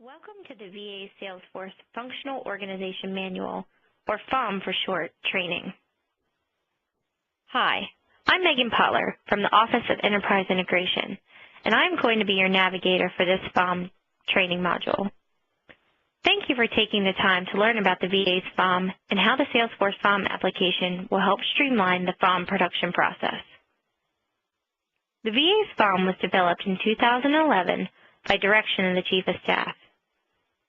Welcome to the VA Salesforce Functional Organization Manual, or FOM for short, training. Hi, I'm Megan Potler from the Office of Enterprise Integration, and I'm going to be your navigator for this FOM training module. Thank you for taking the time to learn about the VA's FOM and how the Salesforce FOM application will help streamline the FOM production process. The VA's FOM was developed in 2011 by direction of the Chief of Staff.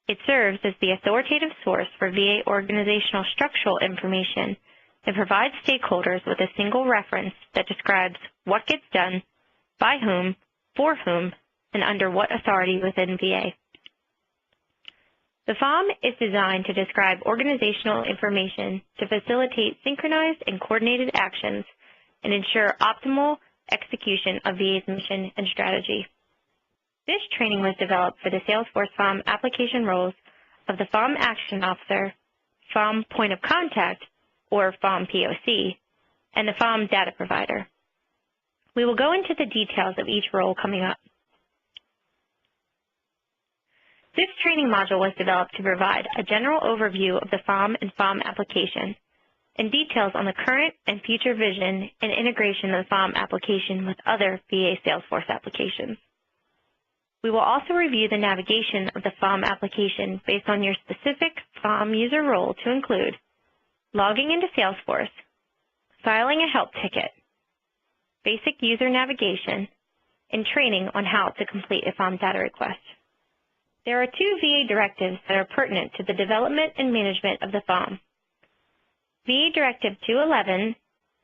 It serves as the authoritative source for VA organizational structural information and provides stakeholders with a single reference that describes what gets done, by whom, for whom, and under what authority within VA. The FOM is designed to describe organizational information to facilitate synchronized and coordinated actions and ensure optimal execution of VA's mission and strategy. This training was developed for the Salesforce FOM application roles of the FOM Action Officer, FOM Point of Contact, or FOM POC, and the FOM Data Provider. We will go into the details of each role coming up. This training module was developed to provide a general overview of the FOM and FOM application and details on the current and future vision and integration of the FOM application with other VA Salesforce applications. We will also review the navigation of the FOM application based on your specific FOM user role to include logging into Salesforce, filing a help ticket, basic user navigation, and training on how to complete a FOM data request. There are two VA directives that are pertinent to the development and management of the FOM. VA Directive 211,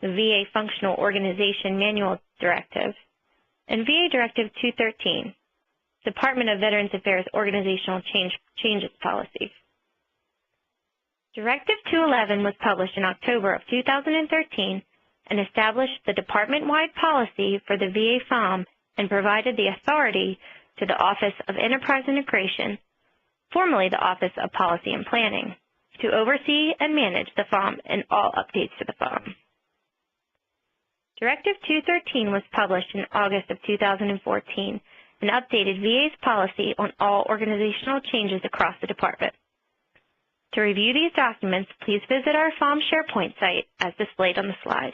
the VA Functional Organization Manual Directive, and VA Directive 213, Department of Veterans Affairs Organizational Changes Policy. Directive 211 was published in October of 2013 and established the department-wide policy for the VA FOM and provided the authority to the Office of Enterprise Integration, formerly the Office of Policy and Planning, to oversee and manage the FOM and all updates to the FOM. Directive 213 was published in August of 2014 and updated VA's policy on all organizational changes across the department. To review these documents, please visit our FOM SharePoint site as displayed on the slide.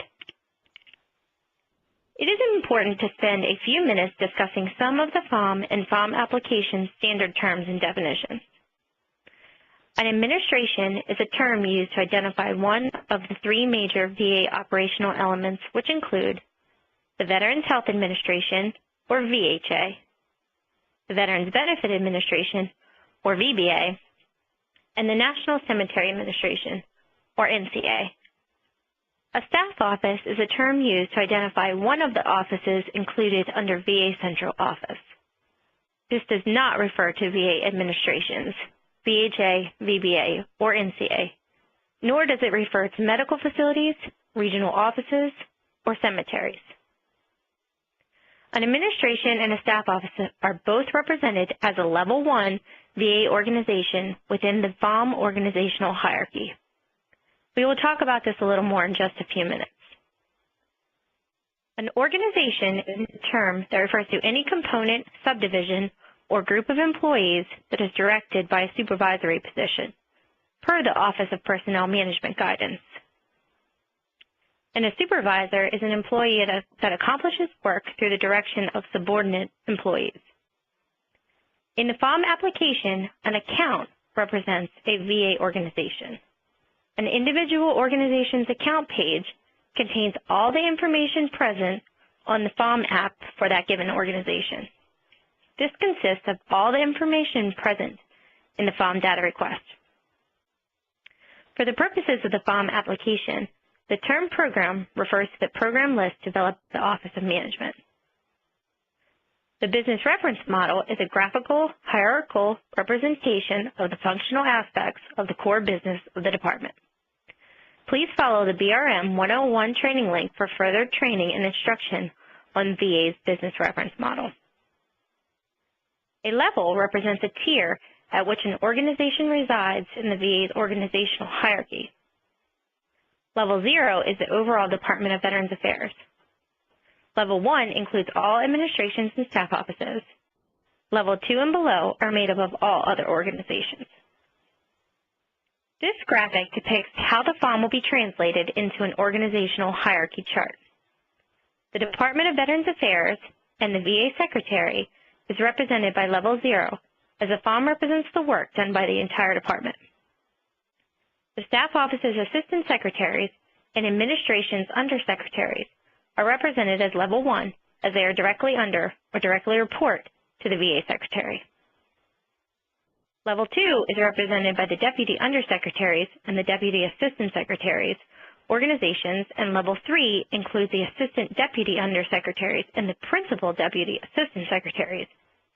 It is important to spend a few minutes discussing some of the FOM and FOM application standard terms and definitions. An administration is a term used to identify one of the three major VA operational elements, which include the Veterans Health Administration, or VHA, the Veterans Benefit Administration, or VBA, and the National Cemetery Administration, or NCA. A staff office is a term used to identify one of the offices included under VA Central Office. This does not refer to VA administrations, VHA, VBA, or NCA, nor does it refer to medical facilities, regional offices, or cemeteries. An administration and a staff office are both represented as a Level 1 VA organization within the FOM organizational hierarchy. We will talk about this a little more in just a few minutes. An organization is a term that refers to any component, subdivision, or group of employees that is directed by a supervisory position, per the Office of Personnel Management Guidance. And a supervisor is an employee that accomplishes work through the direction of subordinate employees. In the FOM application, an account represents a VA organization. An individual organization's account page contains all the information present on the FOM app for that given organization. This consists of all the information present in the FOM data request. For the purposes of the FOM application, the term program refers to the program list developed by the Office of Management. The business reference model is a graphical, hierarchical representation of the functional aspects of the core business of the department. Please follow the BRM 101 training link for further training and instruction on VA's business reference model. A level represents a tier at which an organization resides in the VA's organizational hierarchy. Level 0 is the overall Department of Veterans Affairs. Level 1 includes all administrations and staff offices. Level 2 and below are made up of all other organizations. This graphic depicts how the FOM will be translated into an organizational hierarchy chart. The Department of Veterans Affairs and the VA Secretary is represented by level 0, as the FOM represents the work done by the entire department. The staff office's assistant secretaries and administration's undersecretaries are represented as level 1, as they are directly under or directly report to the VA Secretary. Level 2 is represented by the Deputy Undersecretaries and the Deputy Assistant Secretaries organizations, and Level 3 includes the Assistant Deputy Undersecretaries and the Principal Deputy Assistant Secretaries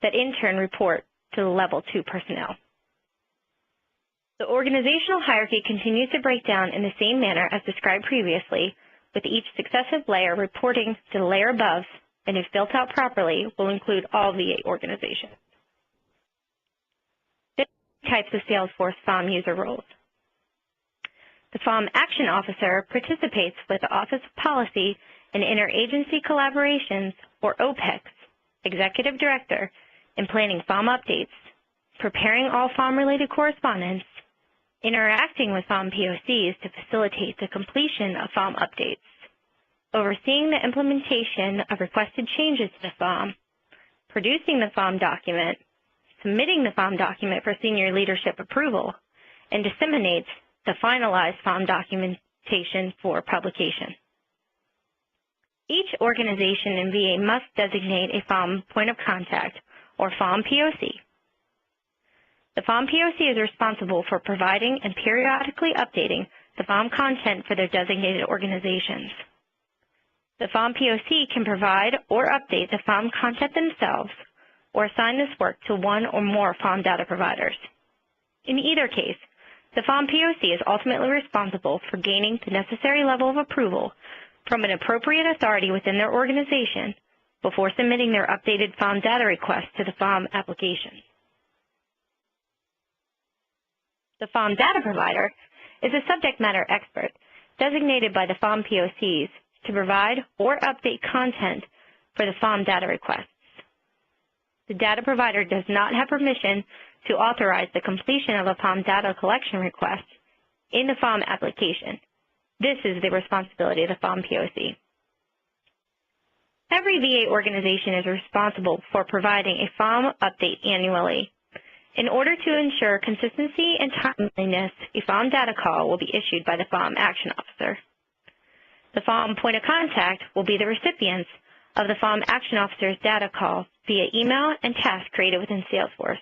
that in turn report to the Level 2 personnel. The organizational hierarchy continues to break down in the same manner as described previously, with each successive layer reporting to the layer above, and if built out properly, will include all VA organizations. Types of Salesforce FOM user roles. The FOM Action Officer participates with the Office of Policy and Interagency Collaborations, or OPECs, Executive Director, in planning FOM updates, preparing all FOM-related correspondence, interacting with FOM POCs to facilitate the completion of FOM updates, overseeing the implementation of requested changes to the FOM, producing the FOM document, submitting the FOM document for senior leadership approval, and disseminates the finalized FOM documentation for publication. Each organization in VA must designate a FOM point of contact, or FOM POC. The FOM POC is responsible for providing and periodically updating the FOM content for their designated organizations. The FOM POC can provide or update the FOM content themselves, or assign this work to one or more FOM data providers. In either case, the FOM POC is ultimately responsible for gaining the necessary level of approval from an appropriate authority within their organization before submitting their updated FOM data request to the FOM application. The FOM data provider is a subject matter expert designated by the FOM POCs to provide or update content for the FOM data request. The data provider does not have permission to authorize the completion of a FOM data collection request in the FOM application. This is the responsibility of the FOM POC. Every VA organization is responsible for providing a FOM update annually. In order to ensure consistency and timeliness, a FOM data call will be issued by the FOM Action Officer. The FOM point of contact will be the recipients of the FOM Action Officer's data call via email and task created within Salesforce.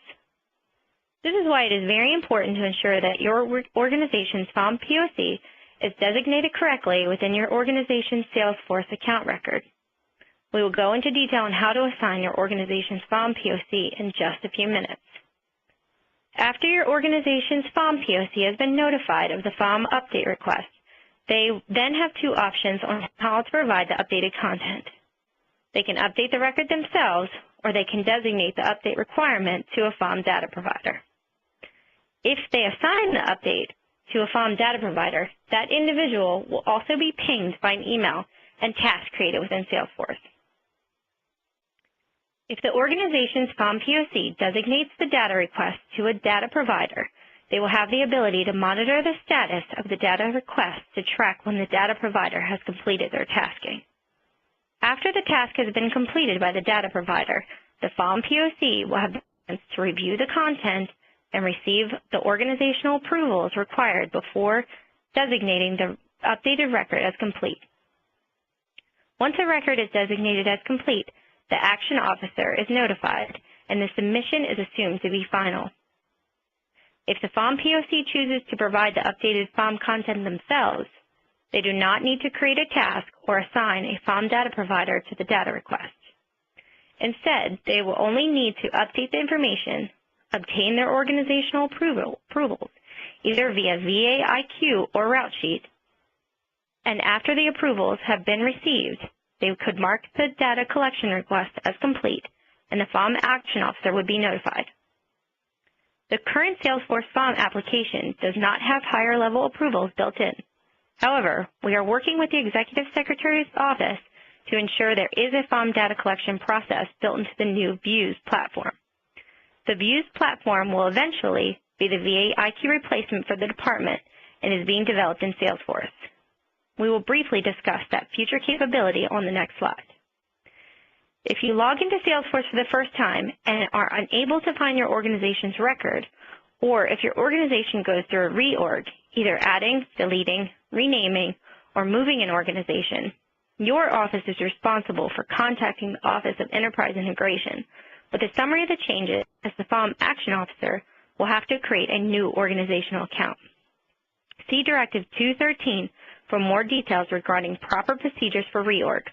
This is why it is very important to ensure that your organization's FOM POC is designated correctly within your organization's Salesforce account record. We will go into detail on how to assign your organization's FOM POC in just a few minutes. After your organization's FOM POC has been notified of the FOM update request, they then have two options on how to provide the updated content. They can update the record themselves, or they can designate the update requirement to a FOM data provider. If they assign the update to a FOM data provider, that individual will also be pinged by an email and task created within Salesforce. If the organization's FOM POC designates the data request to a data provider, they will have the ability to monitor the status of the data request to track when the data provider has completed their tasking. After the task has been completed by the data provider, the FOM POC will have the chance to review the content and receive the organizational approvals required before designating the updated record as complete. Once a record is designated as complete, the Action Officer is notified and the submission is assumed to be final. If the FOM POC chooses to provide the updated FOM content themselves, they do not need to create a task or assign a FOM data provider to the data request. Instead, they will only need to update the information, obtain their organizational approvals, either via VA IQ or route sheet, and after the approvals have been received, they could mark the data collection request as complete, and the FOM Action Officer would be notified. The current Salesforce FOM application does not have higher-level approvals built in. However, we are working with the Executive Secretary's office to ensure there is a FOM data collection process built into the new Views platform. The Views platform will eventually be the VA IQ replacement for the department and is being developed in Salesforce. We will briefly discuss that future capability on the next slide. If you log into Salesforce for the first time and are unable to find your organization's record, or if your organization goes through a reorg, either adding, deleting, renaming, or moving an organization, your office is responsible for contacting the Office of Enterprise Integration with a summary of the changes, as the FOM Action Officer will have to create a new organizational account. See Directive 213 for more details regarding proper procedures for reorgs.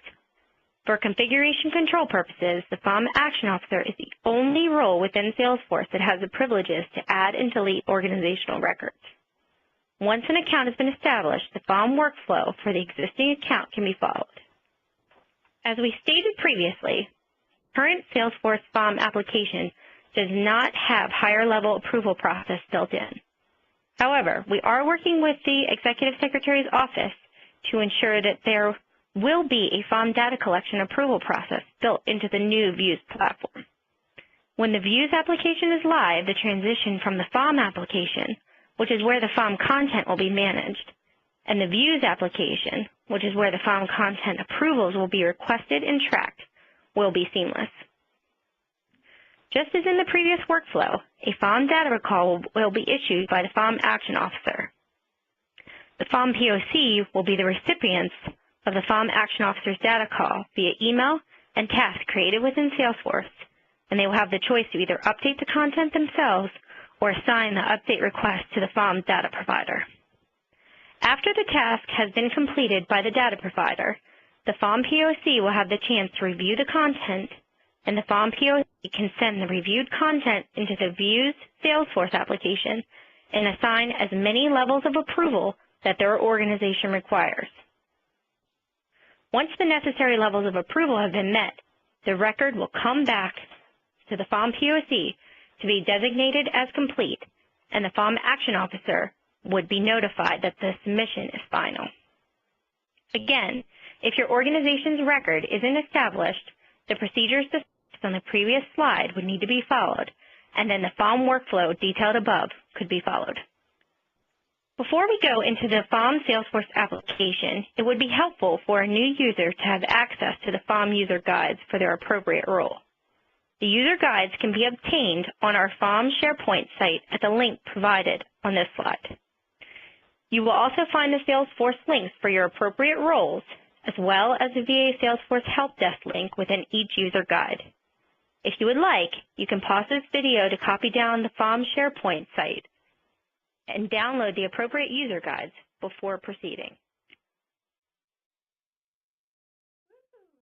For configuration control purposes, the FOM Action Officer is the only role within Salesforce that has the privileges to add and delete organizational records. Once an account has been established, the FOM workflow for the existing account can be followed. As we stated previously, current Salesforce FOM application does not have higher-level approval process built in. However, we are working with the Executive Secretary's office to ensure that there will be a FOM data collection approval process built into the new Views platform. When the Views application is live, the transition from the FOM application, which is where the FOM content will be managed, and the Views application, which is where the FOM content approvals will be requested and tracked, will be seamless. Just as in the previous workflow, a FOM data recall will be issued by the FOM Action Officer. The FOM POC will be the recipients of the FOM Action Officer's data call via email and task created within Salesforce, and they will have the choice to either update the content themselves or assign the update request to the FOM data provider. After the task has been completed by the data provider, the FOM POC will have the chance to review the content, and the FOM POC can send the reviewed content into the Views Salesforce application and assign as many levels of approval that their organization requires. Once the necessary levels of approval have been met, the record will come back to the FOM POC to be designated as complete, and the FOM Action Officer would be notified that the submission is final. Again, if your organization's record isn't established, the procedures discussed on the previous slide would need to be followed, and then the FOM workflow detailed above could be followed. Before we go into the FOM Salesforce application, it would be helpful for a new user to have access to the FOM user guides for their appropriate role. The user guides can be obtained on our FOM SharePoint site at the link provided on this slide. You will also find the Salesforce links for your appropriate roles, as well as the VA Salesforce Help Desk link within each user guide. If you would like, you can pause this video to copy down the FOM SharePoint site and download the appropriate user guides before proceeding.